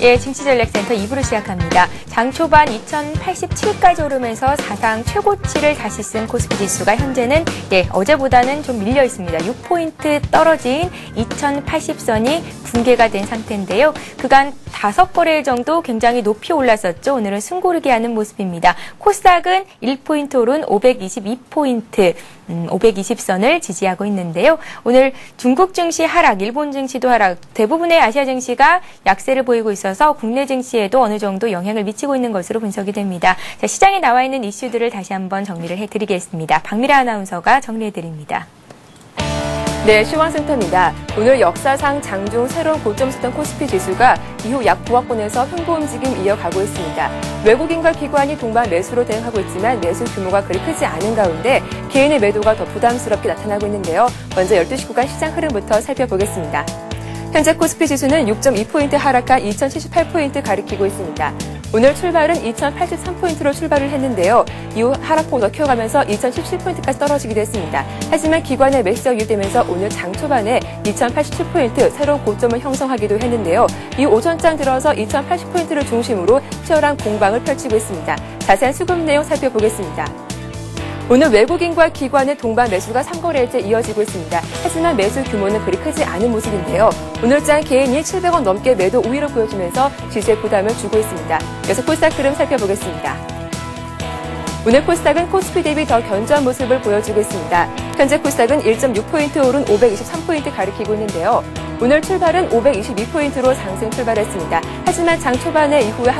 예, 증시전략센터 2부를 시작합니다. 장 초반 2087까지 오르면서 사상 최고치를 다시 쓴 코스피 지수가 현재는 어제보다는 좀 밀려 있습니다. 6포인트 떨어진 2080선이 붕괴가 된 상태인데요. 그간 5거래일 정도 굉장히 높이 올랐었죠. 오늘은 숨고르게 하는 모습입니다. 코스닥은 1포인트 오른 522포인트, 520선을 지지하고 있는데요. 오늘 중국 증시 하락, 일본 증시도 하락, 대부분의 아시아 증시가 약세를 보이고 있어서 국내 증시에도 어느 정도 영향을 미치고 있는 것으로 분석이 됩니다. 자, 시장에 나와 있는 이슈들을 다시 한번 정리를 해드리겠습니다. 박미라 아나운서가 정리해드립니다. 네, 시황센터입니다. 오늘 역사상 장중 새로운 고점 썼던 코스피 지수가 이후 약 9억권에서 횡보 움직임 이어가고 있습니다. 외국인과 기관이 동반 매수로 대응하고 있지만 매수 규모가 그리 크지 않은 가운데 개인의 매도가 더 부담스럽게 나타나고 있는데요. 먼저 12시 구간 시장 흐름부터 살펴보겠습니다. 현재 코스피 지수는 6.2포인트 하락한 2078포인트 가리키고 있습니다. 오늘 출발은 2083포인트로 출발을 했는데요. 이후 하락폭 더 키워가면서 2017포인트까지 떨어지기도 했습니다. 하지만 기관의 매수가 유지되면서 오늘 장 초반에 2087포인트 새로운 고점을 형성하기도 했는데요. 이후 오전장 들어서 2080포인트를 중심으로 치열한 공방을 펼치고 있습니다. 자세한 수급 내용 살펴보겠습니다. 오늘 외국인과 기관의 동반 매수가 3거래일째 이어지고 있습니다. 하지만 매수 규모는 그리 크지 않은 모습인데요. 오늘장 개인이 700원 넘게 매도 우위를 보여주면서 지수에 부담을 주고 있습니다. 이어서 코스닥 흐름 살펴보겠습니다. 오늘 코스닥은 코스피 대비 더 견조한 모습을 보여주고 있습니다. 현재 코스닥은 1.6포인트 오른 523포인트 가리키고 있는데요. 오늘 출발은 522포인트로 상승 출발했습니다. 하지만 장 초반에 이후에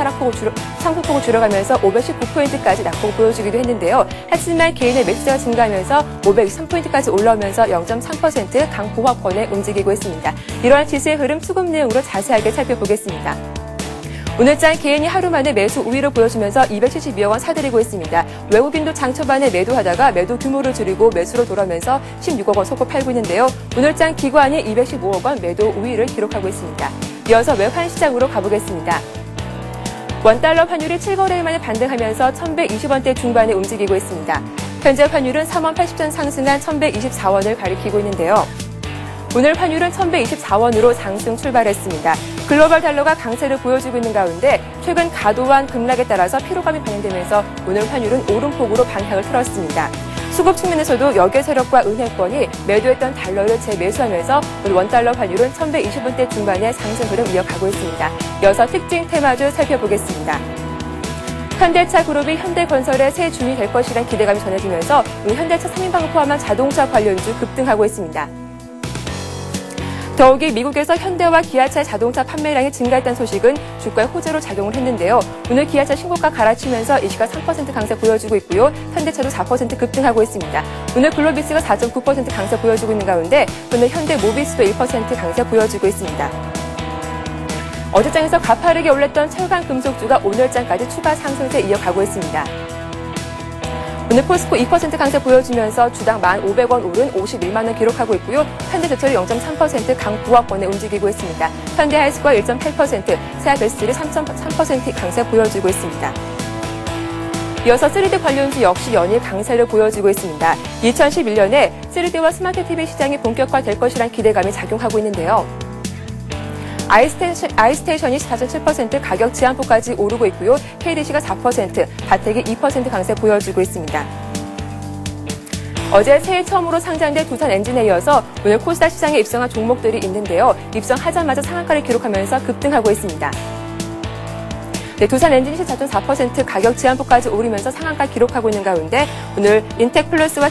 상승폭을 줄여가면서 519포인트까지 낙폭을 보여주기도 했는데요. 하지만 개인의 매수자가 증가하면서 523포인트까지 올라오면서 0.3% 강보합권에 움직이고 있습니다. 이러한 지수의 흐름 수급 내용으로 자세하게 살펴보겠습니다. 오늘장 개인이 하루 만에 매수 우위를 보여주면서 272억 원 사들이고 있습니다. 외국인도 장 초반에 매도하다가 매도 규모를 줄이고 매수로 돌아오면서 16억 원 소고 팔고 있는데요. 오늘장 기관이 215억 원 매도 우위를 기록하고 있습니다. 이어서 외환 시장으로 가보겠습니다. 원달러 환율이 7거래일 만에 반등하면서 1120원대 중반에 움직이고 있습니다. 현재 환율은 3원 80전 상승한 1124원을 가리키고 있는데요. 오늘 환율은 1124원으로 상승 출발했습니다. 글로벌 달러가 강세를 보여주고 있는 가운데 최근 과도한 급락에 따라서 피로감이 반영되면서 오늘 환율은 오름폭으로 방향을 틀었습니다. 수급 측면에서도 역외 세력과 은행권이 매도했던 달러를 재매수하면서 오늘 원달러 환율은 1120원대 중반의 상승 흐름 이어가고 있습니다. 이어서 특징 테마주 살펴보겠습니다. 현대차 그룹이 현대건설의 새 주인이 될 것이라는 기대감이 전해지면서 현대차 3인방을 포함한 자동차 관련주 급등하고 있습니다. 더욱이 미국에서 현대와 기아차의 자동차 판매량이 증가했다는 소식은 주가에 호재로 작용을 했는데요. 오늘 기아차 신고가 갈아치면서 이 시각 3% 강세 보여주고 있고요. 현대차도 4% 급등하고 있습니다. 오늘 글로비스가 4.9% 강세 보여주고 있는 가운데 오늘 현대모비스도 1% 강세 보여주고 있습니다. 어제장에서 가파르게 올랐던 철강 금속주가 오늘장까지 추가 상승세 이어가고 있습니다. 오늘 포스코 2% 강세 보여주면서 주당 1,500원 오른 51만 원 기록하고 있고요. 현대제철이 0.3% 강부하권에 움직이고 있습니다. 현대하이스코어 1.8%, 세아베스트리 3.3% 강세 보여주고 있습니다. 이어서 3D 관련주 역시 연일 강세를 보여주고 있습니다. 2011년에 3D와 스마트 TV 시장이 본격화될 것이란 기대감이 작용하고 있는데요. 아이스테이션이 4.7% 가격 제한폭까지 오르고 있고요. KDC가 4%, 바텍이 2% 강세 보여주고 있습니다. 어제 새해 처음으로 상장된 두산 엔진에 이어서 오늘 코스닥 시장에 입성한 종목들이 있는데요. 입성하자마자 상한가를 기록하면서 급등하고 있습니다. 네, 두산 엔진이 14.4% 가격 제한폭까지 오르면서 상한가 기록하고 있는 가운데 오늘 인텍플러스와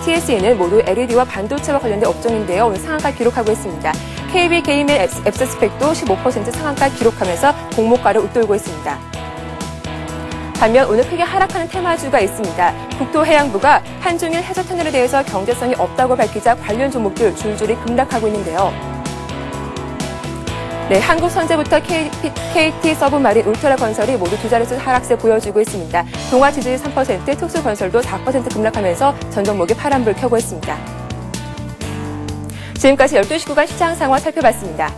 TSE는 모두 LED와 반도체와 관련된 업종인데요. 오늘 상한가 기록하고 있습니다. KB 게임의 앱스스펙도 15% 상한가 기록하면서 공모가를 웃돌고 있습니다. 반면 오늘 크게 하락하는 테마주가 있습니다. 국토해양부가 한중일 해저 터널에 대해서 경제성이 없다고 밝히자 관련 종목들 줄줄이 급락하고 있는데요. 네, 한국선제부터 KT 서브마린 울트라건설이 모두 두 자릿수 하락세 보여주고 있습니다. 동아지질 3%, 특수건설도 4% 급락하면서 전 종목이 파란불 켜고 있습니다. 지금까지 12시 구간 시장 상황 살펴봤습니다.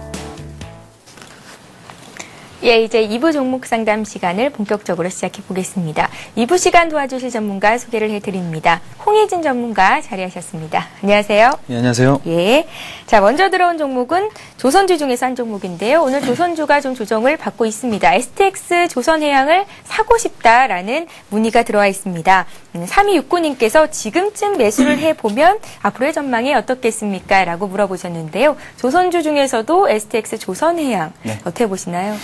예, 이제 2부 종목 상담 시간을 본격적으로 시작해 보겠습니다. 2부 시간 도와주실 전문가 소개를 해드립니다. 홍희진 전문가 자리하셨습니다. 안녕하세요. 예, 안녕하세요. 예. 자, 먼저 들어온 종목은 조선주 중에서 한 종목인데요. 오늘 조선주가 좀 조정을 받고 있습니다. STX 조선해양을 사고 싶다라는 문의가 들어와 있습니다. 3269님께서 지금쯤 매수를 해보면 앞으로의 전망이 어떻겠습니까? 라고 물어보셨는데요. 조선주 중에서도 STX 조선해양 어떻게 보시나요?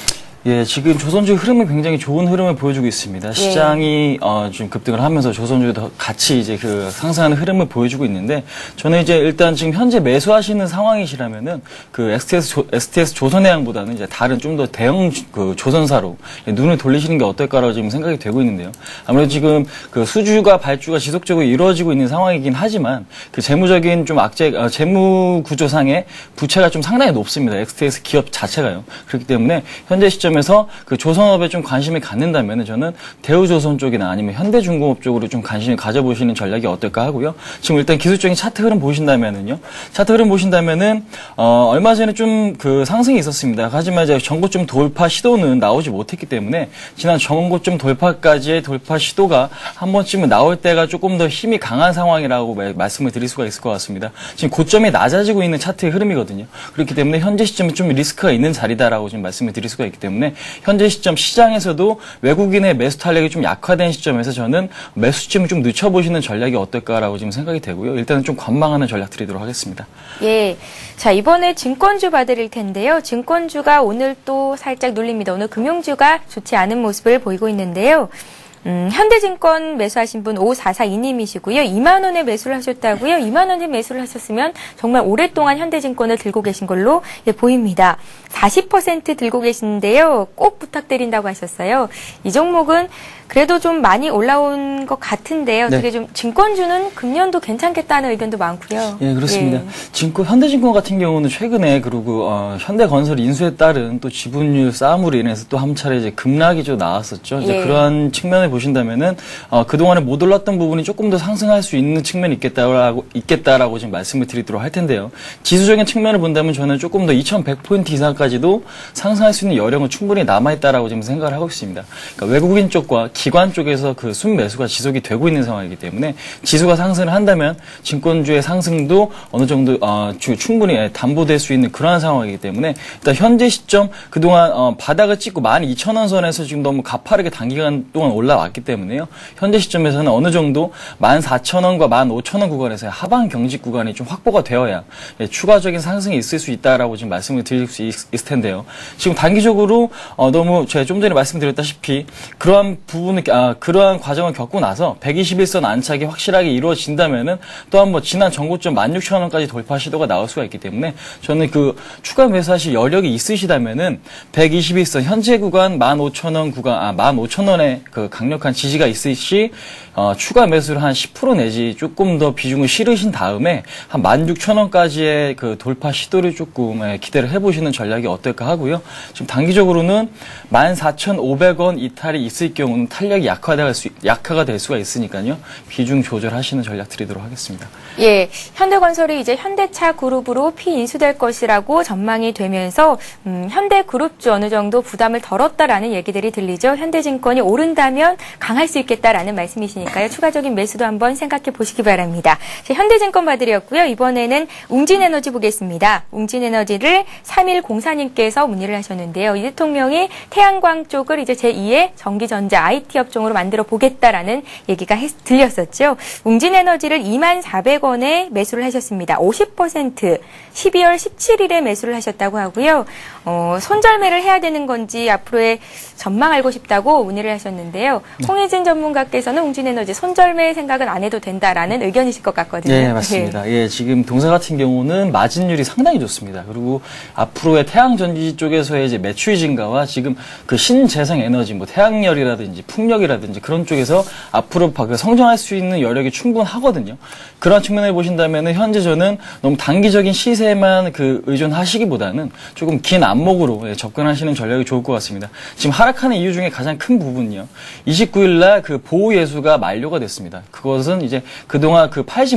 예, 지금 조선주 흐름은 굉장히 좋은 흐름을 보여주고 있습니다. 시장이 좀 급등을 하면서 조선주도 같이 이제 그 상승하는 흐름을 보여주고 있는데, 저는 이제 일단 지금 현재 매수하시는 상황이시라면은 그 STS 조선해양보다는 이제 다른 좀 더 대형 그 조선사로 눈을 돌리시는 게 어떨까라고 지금 생각이 되고 있는데요. 아무래도 지금 그 수주가 발주가 지속적으로 이루어지고 있는 상황이긴 하지만 그 재무적인 좀 재무 구조상의 부채가 좀 상당히 높습니다. STS 기업 자체가요. 그렇기 때문에 현재 시점에서 그 조선업에 좀 관심을 갖는다면 저는 대우조선 쪽이나 아니면 현대중공업 쪽으로 좀 관심을 가져보시는 전략이 어떨까 하고요. 지금 일단 기술적인 차트 흐름 보신다면은요. 차트 흐름 보신다면은 얼마 전에 좀 그 상승이 있었습니다. 하지만 이제 전고점 돌파 시도는 나오지 못했기 때문에 지난 전고점 돌파까지의 돌파 시도가 한 번쯤은 나올 때가 조금 더 힘이 강한 상황이라고 말씀을 드릴 수가 있을 것 같습니다. 지금 고점이 낮아지고 있는 차트의 흐름이거든요. 그렇기 때문에 현재 시점은 좀 리스크가 있는 자리다라고 지금 말씀을 드릴 수가 있기 때문에 현재 시점 시장에서도 외국인의 매수 탄력이 좀 약화된 시점에서 저는 매수점을 좀 늦춰보시는 전략이 어떨까라고 지금 생각이 되고요. 일단은 좀 관망하는 전략 드리도록 하겠습니다. 예. 자, 이번에 증권주 봐드릴 텐데요. 증권주가 오늘 또 살짝 눌립니다. 오늘 금융주가 좋지 않은 모습을 보이고 있는데요. 현대증권 매수하신 분 5442님이시고요. 2만 원에 매수를 하셨다고요. 2만 원에 매수를 하셨으면 정말 오랫동안 현대증권을 들고 계신 걸로 보입니다. 40% 들고 계시는데요. 꼭 부탁드린다고 하셨어요. 이 종목은 그래도 좀 많이 올라온 것 같은데요. 어떻게 좀 증권주는 금년도 괜찮겠다는 의견도 많고요. 예, 그렇습니다. 현대증권 같은 경우는 최근에 그리고 현대건설 인수에 따른 또 지분율 싸움으로 인해서 또 한 차례 이제 급락이 좀 나왔었죠. 이제 그러한 측면을 보신다면은 그동안에 못 올랐던 부분이 조금 더 상승할 수 있는 측면이 있겠다라고 지금 말씀을 드리도록 할 텐데요. 지수적인 측면을 본다면 저는 조금 더 2100포인트 이상까지도 상승할 수 있는 여력은 충분히 남아있다라고 지금 생각을 하고 있습니다. 그러니까 외국인 쪽과 기관 쪽에서 그 순매수가 지속이 되고 있는 상황이기 때문에 지수가 상승을 한다면 증권주의 상승도 어느 정도 충분히 담보될 수 있는 그러한 상황이기 때문에 일단 현재 시점 그동안 바닥을 찍고 12,000원 선에서 지금 너무 가파르게 단기간 동안 올라왔기 때문에요. 현재 시점에서는 어느 정도 14,000원과 15,000원 구간에서의 하방 경직 구간이 좀 확보가 되어야 추가적인 상승이 있을 수 있다라고 지금 말씀을 드릴 수 있을 텐데요. 지금 단기적으로 너무 제가 좀 전에 말씀드렸다시피 그러한 그러한 과정을 겪고 나서 121선 안착이 확실하게 이루어진다면은 또 한번 지난 전고점 16,000원까지 돌파 시도가 나올 수가 있기 때문에 저는 그 추가 매수하실 여력이 있으시다면은 121선 현재 구간 15,000원 구간 15,000원의 그 강력한 지지가 있으시 추가 매수를 한 10% 내지 조금 더 비중을 실으신 다음에 한 16,000원까지의 그 돌파 시도를 조금 기대를 해보시는 전략이 어떨까 하고요. 지금 단기적으로는 14,500원 이탈이 있을 경우는 탄력이 약화가 될 수가 있으니까요. 비중 조절하시는 전략 드리도록 하겠습니다. 예, 현대건설이 이제 현대차 그룹으로 피인수될 것이라고 전망이 되면서 현대그룹주 어느 정도 부담을 덜었다라는 얘기들이 들리죠. 현대증권이 오른다면 강할 수 있겠다라는 말씀이시니까요. 추가적인 매수도 한번 생각해 보시기 바랍니다. 현대증권 봐드렸고요. 이번에는 웅진에너지 보겠습니다. 웅진에너지를 3104님께서 문의를 하셨는데요. 이 대통령이 태양광 쪽을 이제 제2의 전기전자 IT 업종으로 만들어 보겠다라는 얘기가 들렸었죠. 웅진에너지를 24,400원에 매수를 하셨습니다. 50% 12월 17일에 매수를 하셨다고 하고요. 손절매를 해야 되는 건지 앞으로의 전망 알고 싶다고 문의를 하셨는데요. 홍희진 전문가께서는 웅진에너지 손절매 생각은 안 해도 된다라는 의견이실 것 같거든요. 네, 맞습니다. 예, 지금 동사 같은 경우는 마진율이 상당히 좋습니다. 그리고 앞으로의 태양전지 쪽에서의 이제 매출 증가와 지금 그 신재생 에너지, 뭐 태양열이라든지 풍력이라든지 그런 쪽에서 앞으로 성장할 수 있는 여력이 충분하거든요. 그런 측면을 보신다면은 현재 저는 너무 단기적인 시세만 그 의존하시기보다는 조금 긴 안목으로 접근하시는 전략이 좋을 것 같습니다. 지금 하락하는 이유 중에 가장 큰 부분이요. 29일 날 그 보호 예수가 만료가 됐습니다. 그것은 이제 그동안 그 팔지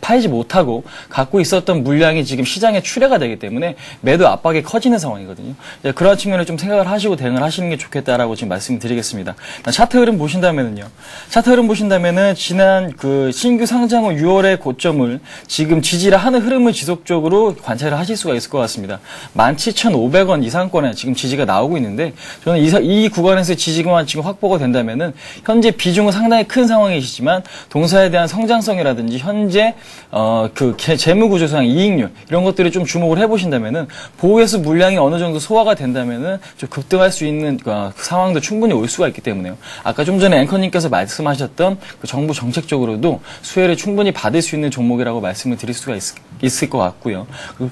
팔지 못하고 갖고 있었던 물량이 지금 시장에 출회가 되기 때문에 매도 압박이 커지는 상황이거든요. 그런 측면을 좀 생각을 하시고 대응을 하시는 게 좋겠다라고 지금 말씀드리겠습니다. 차트 흐름 보신다면은요. 차트 흐름 보신다면은 지난 그 신규 상장 후 6월의 고점을 지금 지지를 하는 흐름을 지속적으로 관찰을 하실 수가 있을 것 같습니다. 17,500원 이상권에 지금 지지가 나오고 있는데 저는 이 구간에서 지지만 지금 확보가 된다면은 현재 비중은 상당히 큰 상황이시지만 동사에 대한 성장성이라든지 현재 그 재무 구조상 이익률 이런 것들을 좀 주목을 해보신다면은 보호회수 물량이 어느 정도 소화가 된다면은 좀 급등할 수 있는 상황도 충분히 올 수가 있기 때문에요. 아까 좀 전에 앵커님께서 말씀하셨던 그 정부 정책적으로도 수혜를 충분히 받을 수 있는 종목이라고 말씀을 드릴 수가 있을 것 같고요.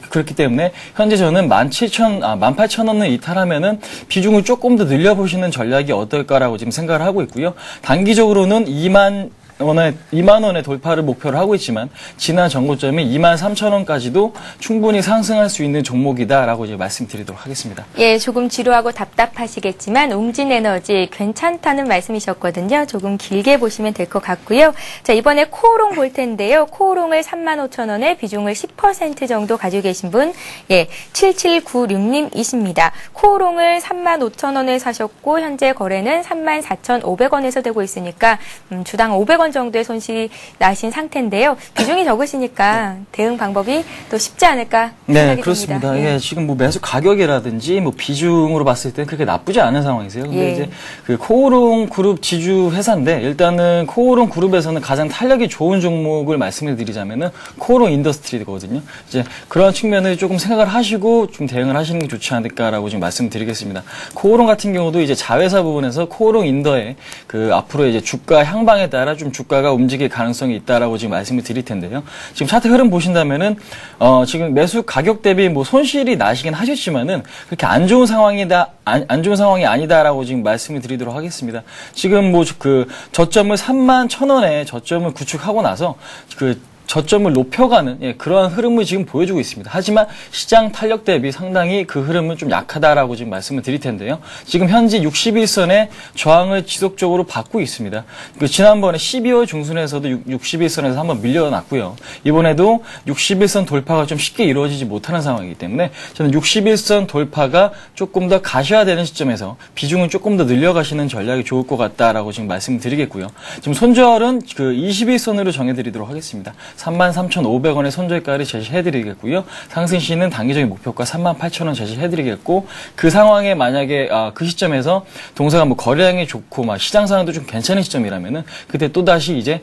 그렇기 때문에 현재 저는 18,000원을 이탈하면은 비중을 조금 더 늘려보시는 전략이 어떨까라고 지금 생각을 하고 있고요. 단기적으로는 2만 원의 돌파를 목표로 하고 있지만 지난 전고점이 23,000원까지도 충분히 상승할 수 있는 종목이다라고 이제 말씀드리도록 하겠습니다. 예, 조금 지루하고 답답하시겠지만 웅진에너지 괜찮다는 말씀이셨거든요. 조금 길게 보시면 될 것 같고요. 자, 이번에 코오롱 볼 텐데요. 코오롱을 35,000원에 비중을 10% 정도 가지고 계신 분, 예, 7796님이십니다. 코오롱을 35,000원에 사셨고 현재 거래는 34,500원에서 되고 있으니까 주당 500원 정도의 손실이 나신 상태인데요. 비중이 적으시니까 대응 방법이 또 쉽지 않을까 생각이 네, 그렇습니다. 듭니다. 예, 지금 뭐 매수 가격이라든지 뭐 비중으로 봤을 때는 그렇게 나쁘지 않은 상황이세요. 근데 예. 이제 그 코오롱 그룹 지주 회사인데 일단은 코오롱 그룹에서는 가장 탄력이 좋은 종목을 말씀을 드리자면은 코오롱 인더스트리거든요. 이제 그런 측면을 조금 생각을 하시고 좀 대응을 하시는 게 좋지 않을까라고 지금 말씀드리겠습니다. 코오롱 같은 경우도 이제 자회사 부분에서 코오롱 인더의 그 앞으로 이제 주가 향방에 따라 좀 주가가 움직일 가능성이 있다라고 지금 말씀을 드릴 텐데요. 지금 차트 흐름 보신다면은 지금 매수 가격 대비 뭐 손실이 나시긴 하셨지만은 그렇게 안 좋은 상황이 아니다라고 지금 말씀을 드리도록 하겠습니다. 지금 뭐 그 저점을 31,000원에 저점을 구축하고 나서 그 저점을 높여가는 그러한 흐름을 지금 보여주고 있습니다. 하지만 시장 탄력 대비 상당히 그 흐름은 좀 약하다라고 지금 말씀을 드릴 텐데요. 지금 현재 61선의 저항을 지속적으로 받고 있습니다. 지난번에 12월 중순에서도 61선에서 한번 밀려났고요. 이번에도 61선 돌파가 좀 쉽게 이루어지지 못하는 상황이기 때문에 저는 61선 돌파가 조금 더 가셔야 되는 시점에서 비중을 조금 더 늘려가시는 전략이 좋을 것 같다라고 지금 말씀을 드리겠고요. 지금 손절은 그 21선으로 정해드리도록 하겠습니다. 33,500원의 손절가를 제시해드리겠고요. 상승시는 단기적인 목표가 38,000원 제시해드리겠고 그 상황에 만약에 그 시점에서 동사가 뭐 거래량이 좋고 막 시장 상황도 좀 괜찮은 시점이라면은 그때 또 다시 이제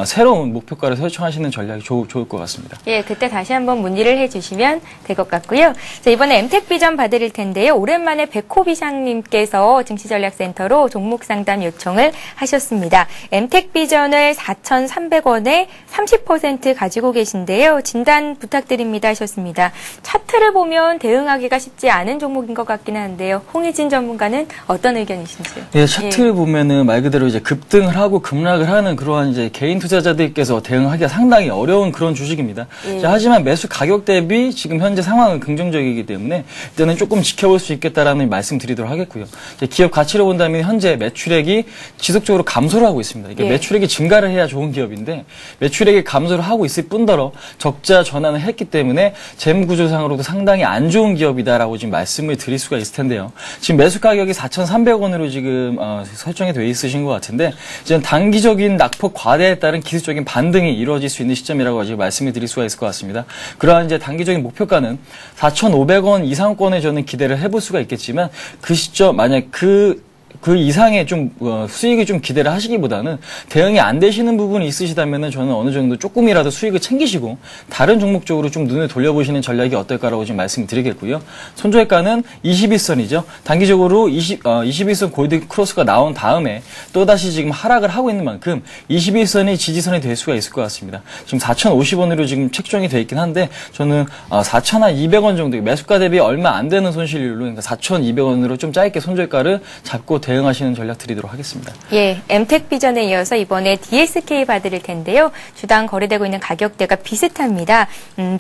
새로운 목표가를 설정하시는 전략이 좋을 것 같습니다. 예, 그때 다시 한번 문의를 해주시면 될 것 같고요. 자, 이번에 엠텍비전 봐드릴 텐데요. 오랜만에 백호비상님께서 증시전략센터로 종목 상담 요청을 하셨습니다. 엠텍비전을 4,300원에 30% 가지고 계신데요. 진단 부탁드립니다 하셨습니다. 차트를 보면 대응하기가 쉽지 않은 종목인 것 같기는 한데요. 홍희진 전문가는 어떤 의견이신지요? 예, 차트를 보면은 말 그대로 이제 급등을 하고 급락을 하는 그러한 이제 개인 투자자들께서 대응하기가 상당히 어려운 그런 주식입니다. 예. 자, 하지만 매수 가격 대비 지금 현재 상황은 긍정적이기 때문에 일단은 조금 지켜볼 수 있겠다라는 말씀드리도록 하겠고요. 기업 가치를 본다면 현재 매출액이 지속적으로 감소를 하고 있습니다. 이게 예. 매출액이 증가를 해야 좋은 기업인데 매출액이 감소를 하고 있을 뿐더러 적자 전환을 했기 때문에 재무구조상으로도 상당히 안 좋은 기업이다라고 지금 말씀을 드릴 수가 있을 텐데요. 지금 매수 가격이 4,300원으로 지금 설정이 되어 있으신 것 같은데 이제 단기적인 낙폭 과대에 따른 기술적인 반등이 이루어질 수 있는 시점이라고 지금 말씀을 드릴 수가 있을 것 같습니다. 그러한 이제 단기적인 목표가는 4,500원 이상권에 저는 기대를 해볼 수가 있겠지만 그 시점 만약 그 이상의 좀 수익을 좀 기대를 하시기보다는 대응이 안 되시는 부분이 있으시다면은 저는 어느 정도 조금이라도 수익을 챙기시고 다른 종목 쪽으로 좀 눈을 돌려보시는 전략이 어떨까라고 지금 말씀드리겠고요. 손절가는 21선이죠. 단기적으로 21선 골드 크로스가 나온 다음에 또다시 지금 하락을 하고 있는 만큼 21선이 지지선이 될 수가 있을 것 같습니다. 지금 4,050원으로 지금 책정이 되어 있긴 한데 저는 4,200원 정도 매수가 대비 얼마 안 되는 손실률로 그러니까 4,200원으로 좀 짧게 손절가를 잡고 대응하시는 전략 드리도록 하겠습니다. 예, 엠텍비전에 이어서 이번에 DSK 봐드릴 텐데요. 주당 거래되고 있는 가격대가 비슷합니다.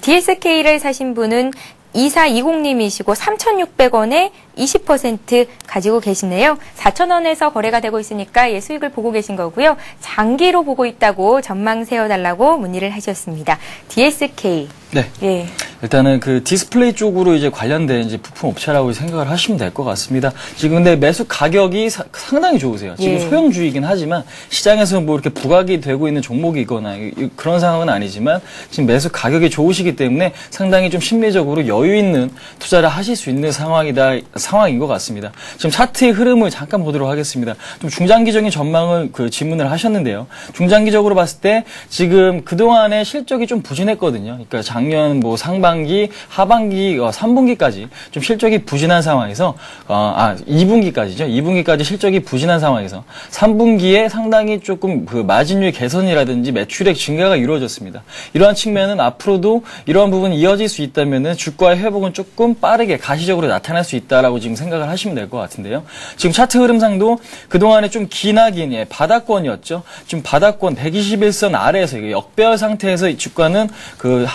DSK를 사신 분은 2420님이시고 3,600원에 20% 가지고 계시네요. 4,000원에서 거래가 되고 있으니까 예, 수익을 보고 계신 거고요. 장기로 보고 있다고 전망 세워달라고 문의를 하셨습니다. DSK. 네. 예. 일단은 그 디스플레이 쪽으로 이제 관련된 이제 부품 업체라고 생각을 하시면 될 것 같습니다. 지금 근데 매수 가격이 상당히 좋으세요. 지금 예. 소형주이긴 하지만 시장에서 뭐 이렇게 부각이 되고 있는 종목이거나 그런 상황은 아니지만 지금 매수 가격이 좋으시기 때문에 상당히 좀 심리적으로 여유 있는 투자를 하실 수 있는 상황인 것 같습니다. 지금 차트의 흐름을 잠깐 보도록 하겠습니다. 좀 중장기적인 전망을 그 질문을 하셨는데요. 중장기적으로 봤을 때 지금 그동안의 실적이 좀 부진했거든요. 그러니까 작년 뭐 상반기, 하반기, 3분기까지 좀 실적이 부진한 상황에서 2분기까지죠. 2분기까지 실적이 부진한 상황에서 3분기에 상당히 조금 그 마진율 개선이라든지 매출액 증가가 이루어졌습니다. 이러한 측면은 앞으로도 이러한 부분이 이어질 수 있다면은 주가의 회복은 조금 빠르게 가시적으로 나타날 수 있다라고 지금 생각을 하시면 될 것 같은데요. 지금 차트 흐름상도 그동안에 좀 기나긴 바닥권이었죠. 지금 바닥권 121선 아래에서 역배열 상태에서 이 주가는 그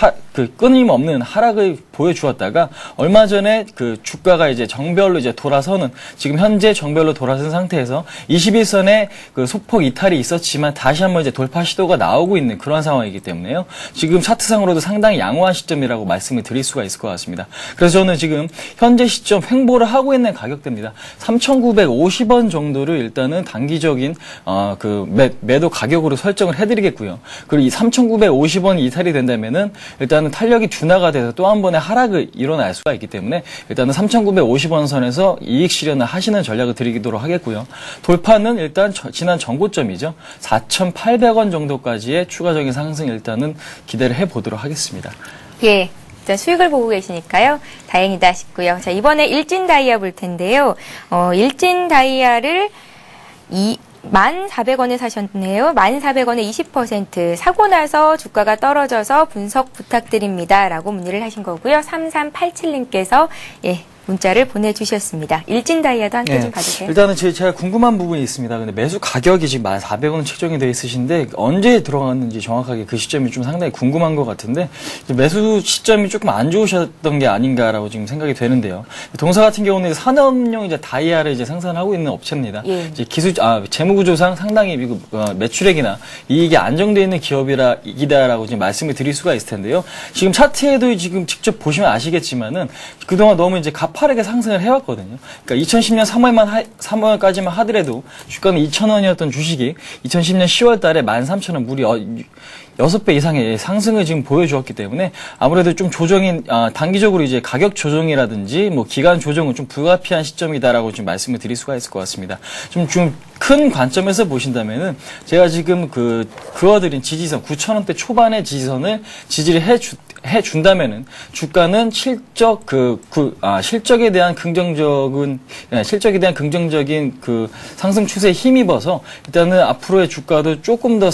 끊임없는 하락을 보여주었다가 얼마 전에 그 주가가 이제 정별로 이제 돌아서는 지금 현재 정별로 돌아선 상태에서 21선에 그 소폭 이탈이 있었지만 다시 한번 이제 돌파 시도가 나오고 있는 그런 상황이기 때문에요. 지금 차트상으로도 상당히 양호한 시점이라고 말씀을 드릴 수가 있을 것 같습니다. 그래서 저는 지금 현재 시점 횡보를 하고 있는 가격대입니다. 3,950원 정도를 일단은 단기적인 매도 가격으로 설정을 해드리겠고요. 그리고 이 3,950원이 이탈이 된다면은 일단은 탄력이 둔화가 돼서 또 한 번의 하락을 일어날 수가 있기 때문에 일단은 3,950원 선에서 이익 실현을 하시는 전략을 드리도록 하겠고요. 돌파는 일단 지난 전고점이죠. 4,800원 정도까지의 추가적인 상승 일단은 기대를 해보도록 하겠습니다. 예. 일단 수익을 보고 계시니까요. 다행이다 싶고요. 자, 이번에 일진 다이아 볼 텐데요. 일진 다이아를 1,400원에 사셨네요. 1,400원에 20% 사고 나서 주가가 떨어져서 분석 부탁드립니다. 라고 문의를 하신 거고요. 3387님께서 예. 문자를 보내주셨습니다. 일진 다이아도 함께 좀 봐주세요. 일단은 제가 궁금한 부분이 있습니다. 근데 매수 가격이 지금 1,400원 책정이 되어 있으신데 언제 들어갔는지 정확하게 그 시점이 좀 상당히 궁금한 것 같은데 매수 시점이 조금 안 좋으셨던 게 아닌가라고 지금 생각이 되는데요. 동사 같은 경우는 산업용 이제 다이아를 이제 생산하고 있는 업체입니다. 예. 이제 재무구조상 상당히 매출액이나 이익이 안정되어 있는 기업이다라고 지금 말씀을 드릴 수가 있을 텐데요. 지금 차트에도 지금 직접 보시면 아시겠지만은 그동안 너무 이제 가파르게 상승을 해왔거든요. 그러니까 2010년 3월까지만 하더라도 주가는 2,000원이었던 주식이 2010년 10월 달에 13,000원 무려 6배 이상의 상승을 지금 보여주었기 때문에 아무래도 좀 단기적으로 이제 가격 조정이라든지 뭐 기간 조정은 좀 불가피한 시점이다라고 지금 말씀을 드릴 수가 있을 것 같습니다. 좀 큰 관점에서 보신다면은 제가 지금 그어드린 지지선 9,000원대 초반의 지지선을 지지를 해준다면은 주가는 실적에 대한 긍정적인 상승 추세에 힘입어서 일단은 앞으로의 주가도 조금 더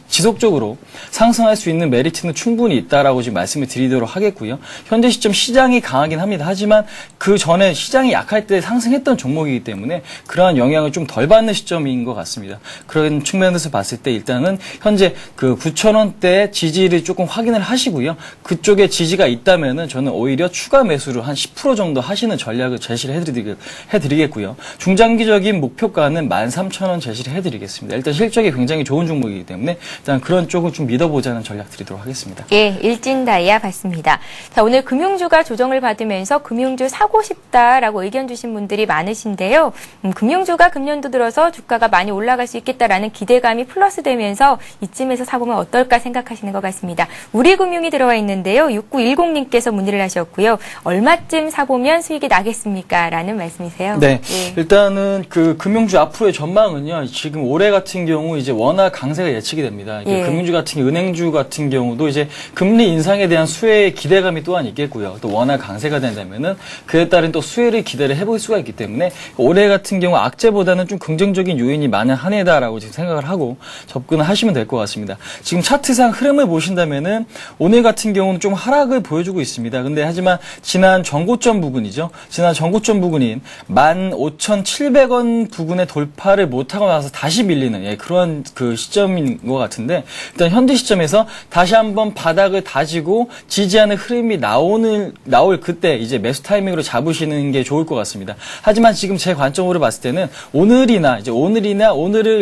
지속적으로 상승할 수 있는 메리트는 충분히 있다라고 지금 말씀을 드리도록 하겠고요. 현재 시점 시장이 강하긴 합니다. 하지만 그 전에 시장이 약할 때 상승했던 종목이기 때문에 그러한 영향을 좀 덜 받는 시점인 것 같습니다. 그런 측면에서 봤을 때 일단은 현재 9,000원대 지지를 조금 확인을 하시고요. 그쪽에 지지가 있다면은 저는 오히려 추가 매수를 한 10% 정도 하시는 전략을 제시를 해드리겠고요. 중장기적인 목표가는 13,000원 제시를 해드리겠습니다. 일단 실적이 굉장히 좋은 종목이기 때문에 일단 그런 쪽을 좀 믿어보자는 전략 드리도록 하겠습니다. 예, 일진 다이아 봤습니다. 자, 오늘 금융주가 조정을 받으면서 금융주 사고 싶다라고 의견 주신 분들이 많으신데요. 금융주가 금년도 들어서 주가가 많이 올라갈 수 있겠다라는 기대감이 플러스 되면서 이쯤에서 사보면 어떨까 생각하시는 것 같습니다. 우리금융이 들어와 있는데요. 6910님께서 문의를 하셨고요. 얼마쯤 사보면 수익이 나겠습니까? 라는 말씀이세요. 네. 예. 일단은 금융주 앞으로의 전망은요. 지금 올해 같은 경우 이제 워낙 강세가 예측이 됩니다. 예. 금융주 같은 은행주 같은 경우도 이제 금리 인상에 대한 수혜의 기대감이 또한 있겠고요. 또 워낙 강세가 된다면은 그에 따른 또 수혜를 기대를 해볼 수가 있기 때문에 올해 같은 경우 악재보다는 좀 긍정적인 요인이 많은 한 해다라고 지금 생각을 하고 접근을 하시면 될 것 같습니다. 지금 차트상 흐름을 보신다면은 오늘 같은 경우는 좀 하락을 보여주고 있습니다. 근데 하지만 지난 전고점 부근이죠. 지난 전고점 부근인 15,700원 부근의 돌파를 못하고 나서 다시 밀리는 그런 시점인 것 같은데 일단 현재 시점에서 다시 한번 바닥을 다지고 지지하는 흐름이 나올 그때 이제 매수 타이밍으로 잡으시는 게 좋을 것 같습니다. 하지만 지금 제 관점으로 봤을 때는 오늘을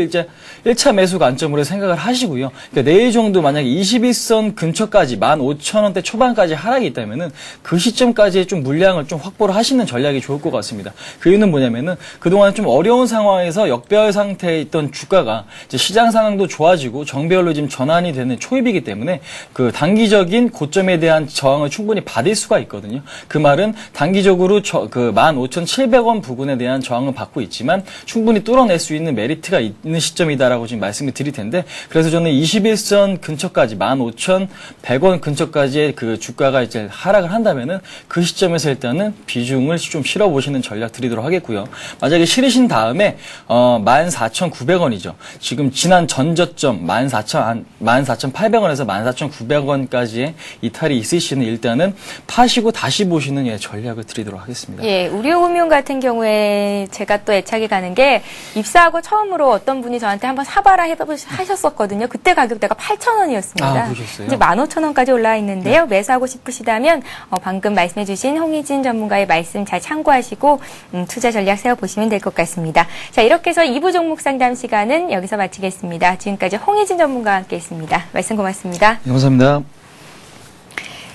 이제 1차 매수 관점으로 생각을 하시고요. 그러니까 내일 정도 만약에 21선 근처까지 15,000원대 초반까지 하락이 있다면은 그 시점까지 좀 물량을 좀 확보를 하시는 전략이 좋을 것 같습니다. 그 이유는 뭐냐면은 그동안 좀 어려운 상황에서 역배열 상태에 있던 주가가 이제 시장 상황도 좋아지고 정배열로 지금 전환이 되는 초입이기 때문에 그 단기적인 고점에 대한 저항을 충분히 받을 수가 있거든요. 그 말은 단기적으로 그 15,700원 부근에 대한 저항을 받고 있지만 충분히 뚫어낼 수 있는 메리트가 있는 시점이다라고 지금 말씀을 드릴 텐데, 그래서 저는 21선 근처까지 15,100원 근처까지의 그 주가가 이제 하락을 한다면은 그 시점에서 일단은 비중을 좀 실어 보시는 전략 드리도록 하겠고요. 만약에 실으신 다음에 14,900원이죠. 지금 지난 전저점 14,800원에서 14,900원까지의 이탈이 있으시는 일단은 파시고 다시 보시는 전략을 드리도록 하겠습니다. 예, 우리금융 같은 경우에 제가 또 애착이 가는 게 입사하고 처음으로 어떤 분이 저한테 한번 사봐라 하셨었거든요. 그때 가격대가 8,000원이었습니다. 아, 보셨어요? 이제 15,000원까지 올라와 있는데요. 네. 매수하고 싶으시다면 방금 말씀해주신 홍희진 전문가의 말씀 잘 참고하시고 투자 전략 세워보시면 될 것 같습니다. 자, 이렇게 해서 2부 종목 상담 시간은 여기서 마치겠습니다. 지금까지 홍희진 전문가와 함께했습니다. 말씀 고맙습니다. 네, 감사합니다.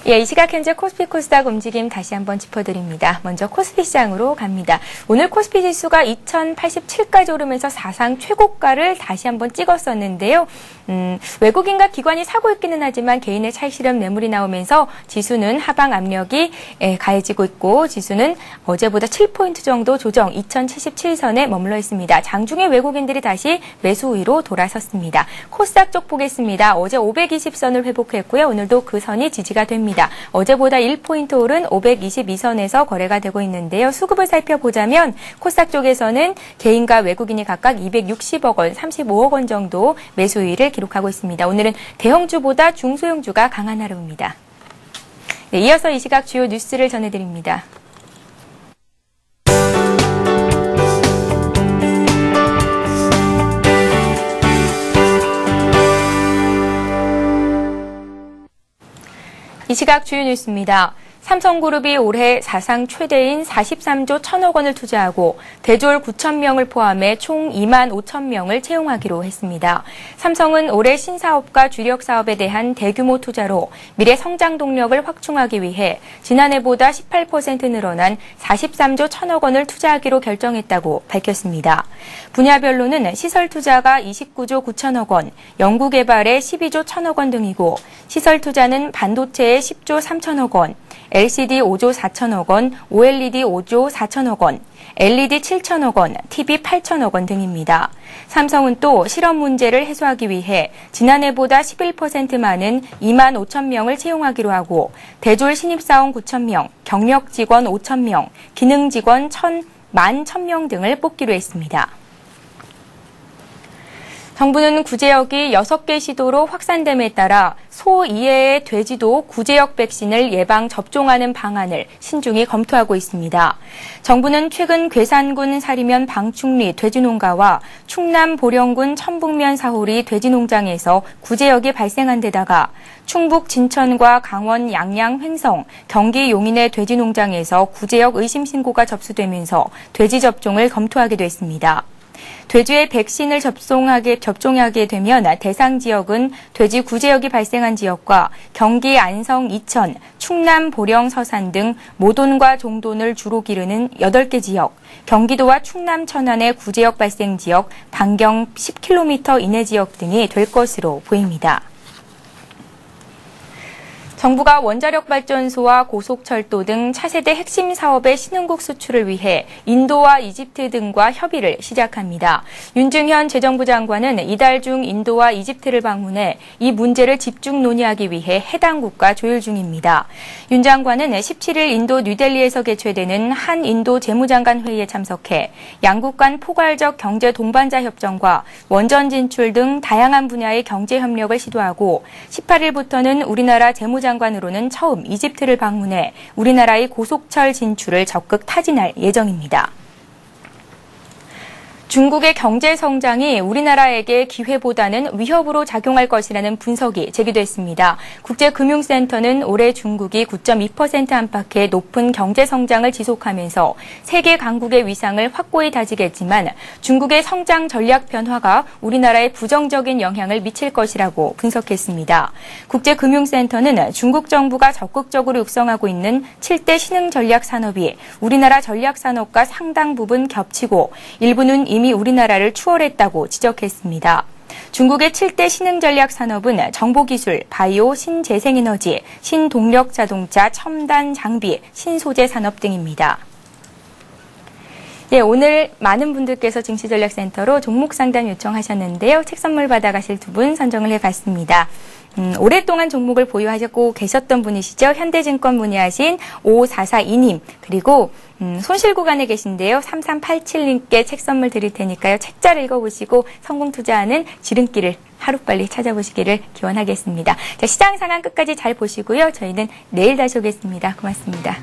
예, 이 시각 현재 코스피 코스닥 움직임 다시 한번 짚어드립니다. 먼저 코스피 시장으로 갑니다. 오늘 코스피 지수가 2087까지 오르면서 사상 최고가를 다시 한번 찍었었는데요. 외국인과 기관이 사고 있기는 하지만 개인의 차익 실현 매물이 나오면서 지수는 하방 압력이 가해지고 있고 지수는 어제보다 7포인트 정도 조정 2077선에 머물러 있습니다. 장중에 외국인들이 다시 매수 우위로 돌아섰습니다. 코스닥 쪽 보겠습니다. 어제 520선을 회복했고요. 오늘도 그 선이 지지가 됩니다. 어제보다 1포인트 오른 522선에서 거래가 되고 있는데요. 수급을 살펴보자면 코스닥 쪽에서는 개인과 외국인이 각각 260억 원, 35억 원 정도 매수 우위를 기록하고 있습니다. 오늘은 대형주보다 중소형주가 강한 하루입니다. 네, 이어서 이 시각 주요 뉴스를 전해드립니다. 이 시각 주요 뉴스입니다. 삼성그룹이 올해 사상 최대인 43조 1천억 원을 투자하고 대졸 9천 명을 포함해 총 2만 5천 명을 채용하기로 했습니다. 삼성은 올해 신사업과 주력 사업에 대한 대규모 투자로 미래 성장 동력을 확충하기 위해 지난해보다 18% 늘어난 43조 1천억 원을 투자하기로 결정했다고 밝혔습니다. 분야별로는 시설 투자가 29조 9천억 원, 연구개발에 12조 1천억 원 등이고 시설 투자는 반도체에 10조 3천억 원, LCD 5조 4천억 원, OLED 5조 4천억 원, LED 7천억 원, TV 8천억 원 등입니다. 삼성은 또 실업 문제를 해소하기 위해 지난해보다 11% 많은 2만 5천 명을 채용하기로 하고 대졸 신입사원 9천 명, 경력 직원 5천 명, 기능 직원 11,000명 등을 뽑기로 했습니다. 정부는 구제역이 6개 시도로 확산됨에 따라 소 이외의 돼지도 구제역 백신을 예방 접종하는 방안을 신중히 검토하고 있습니다. 정부는 최근 괴산군 사리면 방충리 돼지농가와 충남 보령군 천북면 사호리 돼지농장에서 구제역이 발생한 데다가 충북 진천과 강원 양양 횡성, 경기 용인의 돼지농장에서 구제역 의심 신고가 접수되면서 돼지 접종을 검토하기도 했습니다. 돼지의 백신을 접종하게 되면 대상 지역은 돼지 구제역이 발생한 지역과 경기 안성, 이천, 충남 보령, 서산 등 모돈과 종돈을 주로 기르는 8개 지역, 경기도와 충남 천안의 구제역 발생 지역, 반경 10km 이내 지역 등이 될 것으로 보입니다. 정부가 원자력 발전소와 고속철도 등 차세대 핵심 사업의 신흥국 수출을 위해 인도와 이집트 등과 협의를 시작합니다. 윤중현 재정부 장관은 이달 중 인도와 이집트를 방문해 이 문제를 집중 논의하기 위해 해당 국가 조율 중입니다. 윤 장관은 17일 인도 뉴델리에서 개최되는 한인도 재무장관 회의에 참석해 양국 간 포괄적 경제 동반자 협정과 원전 진출 등 다양한 분야의 경제 협력을 시도하고 18일부터는 우리나라 재무장관으로는 처음 이집트를 방문해 우리나라의 고속철 진출을 적극 타진할 예정입니다. 중국의 경제 성장이 우리나라에게 기회보다는 위협으로 작용할 것이라는 분석이 제기됐습니다. 국제금융센터는 올해 중국이 9.2% 안팎의 높은 경제 성장을 지속하면서 세계 강국의 위상을 확고히 다지겠지만 중국의 성장 전략 변화가 우리나라에 부정적인 영향을 미칠 것이라고 분석했습니다. 국제금융센터는 중국 정부가 적극적으로 육성하고 있는 7대 신흥 전략 산업이 우리나라 전략 산업과 상당 부분 겹치고 일부는 이미 우리나라를 추월했다고 지적했습니다. 중국의 7대 신흥 전략 산업은 정보기술, 바이오, 신재생에너지, 신동력 자동차, 첨단 장비, 신소재 산업 등입니다. 예, 오늘 많은 분들께서 증시전략센터로 종목 상담 요청하셨는데요. 책 선물 받아가실 두 분 선정을 해봤습니다. 오랫동안 종목을 보유하셨고 계셨던 분이시죠. 현대증권 문의하신 5442님 그리고 손실 구간에 계신데요. 3387님께 책 선물 드릴 테니까요. 책 잘 읽어보시고 성공 투자하는 지름길을 하루빨리 찾아보시기를 기원하겠습니다. 자, 시장 상황 끝까지 잘 보시고요. 저희는 내일 다시 오겠습니다. 고맙습니다.